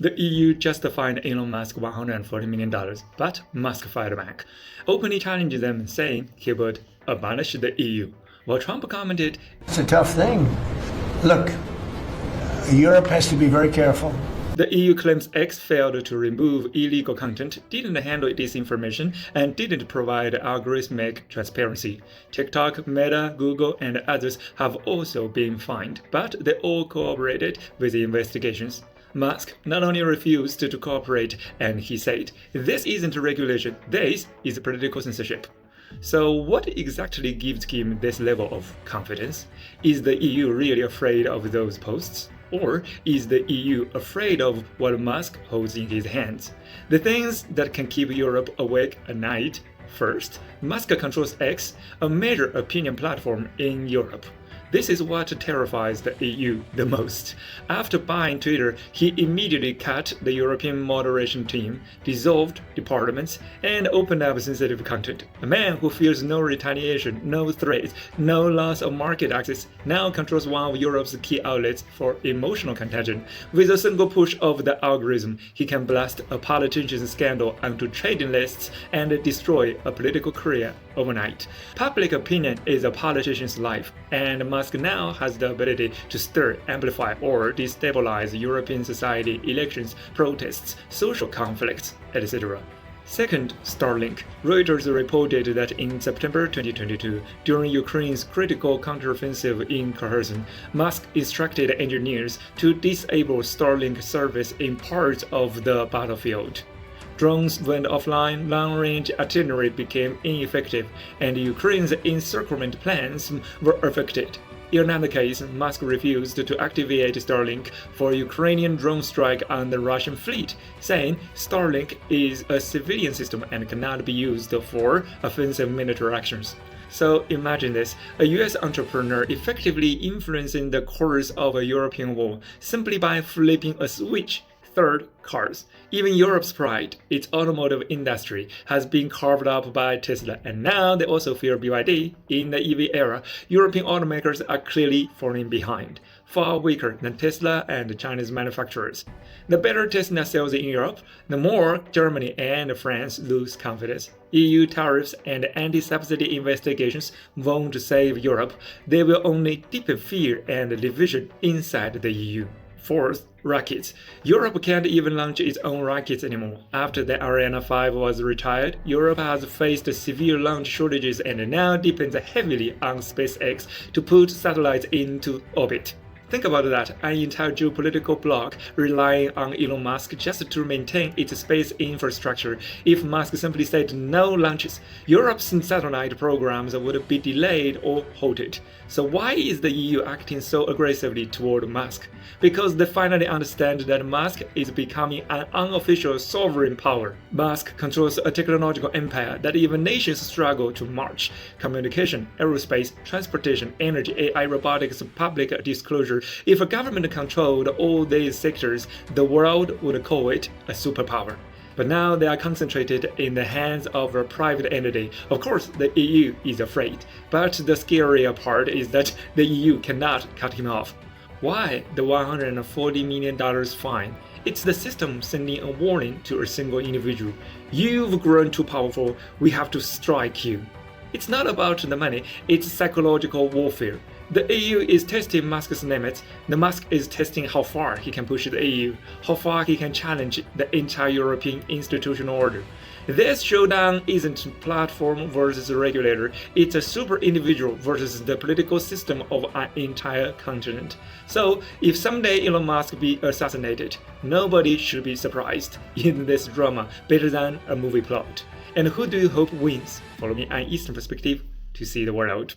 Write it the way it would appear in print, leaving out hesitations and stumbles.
The EU justified Elon Musk $140 million, but Musk fired back, openly challenging them, saying he would abolish the EU. While Trump commented, "It's a tough thing. Look, Europe has to be very careful." The EU claims X failed to remove illegal content, didn't handle disinformation, and didn't provide algorithmic transparency. TikTok, Meta, Google, and others have also been fined, but they all cooperated with the investigations. Musk not only refused to cooperate, and he said, "This isn't regulation, this is political censorship." So what exactly gives him this level of confidence? Is the EU really afraid of those posts? Or is the EU afraid of what Musk holds in his hands? The things that can keep Europe awake at night. First, Musk controls X, a major opinion platform in Europe. This is what terrifies the EU the most. After buying Twitter, he immediately cut the European moderation team, dissolved departments, and opened up sensitive content. A man who fears no retaliation, no threats, no loss of market access, now controls one of Europe's key outlets for emotional contagion. With a single push of the algorithm, he can blast a politician's scandal onto trading lists and destroy a political career overnight. Public opinion is a politician's life, and Musk now has the ability to stir, amplify, or destabilize European society, elections, protests, social conflicts, etc. Second, Starlink. Reuters reported that in September 2022, during Ukraine's critical counteroffensive in Kherson, Musk instructed engineers to disable Starlink service in parts of the battlefield. Drones went offline, long-range artillery became ineffective, and Ukraine's encirclement plans were affected. In another case, Musk refused to activate Starlink for a Ukrainian drone strike on the Russian fleet, saying Starlink is a civilian system and cannot be used for offensive military actions. So imagine this, a US entrepreneur effectively influencing the course of a European war simply by flipping a switch. Third, cars. Even Europe's pride, its automotive industry, has been carved up by Tesla, and now they also fear BYD. In the EV era, European automakers are clearly falling behind, far weaker than Tesla and Chinese manufacturers. The better Tesla sells in Europe, the more Germany and France lose confidence. EU tariffs and anti-subsidy investigations won't save Europe, they will only deepen fear and division inside the EU. Fourth, rockets. Europe can't even launch its own rockets anymore. After the Ariane 5 was retired, Europe has faced severe launch shortages and now depends heavily on SpaceX to put satellites into orbit. Think about that, an entire geopolitical bloc relying on Elon Musk just to maintain its space infrastructure. If Musk simply said no launches, Europe's satellite programs would be delayed or halted. So why is the EU acting so aggressively toward Musk? Because they finally understand that Musk is becoming an unofficial sovereign power. Musk controls a technological empire that even nations struggle to match. Communication, aerospace, transportation, energy, AI, robotics, public disclosure. If a government controlled all these sectors, the world would call it a superpower. But now they are concentrated in the hands of a private entity. Of course, the EU is afraid, but the scarier part is that the EU cannot cut him off. Why the $140 million fine? It's the system sending a warning to a single individual. You've grown too powerful, we have to strike you. It's not about the money, it's psychological warfare. The EU is testing Musk's limits. The Musk is testing how far he can push the EU, how far he can challenge the entire European institutional order. This showdown isn't platform versus regulator, it's a super individual versus the political system of an entire continent. So, if someday Elon Musk be assassinated, nobody should be surprised in this drama better than a movie plot. And who do you hope wins? Follow me on Eastern Perspective to see the world.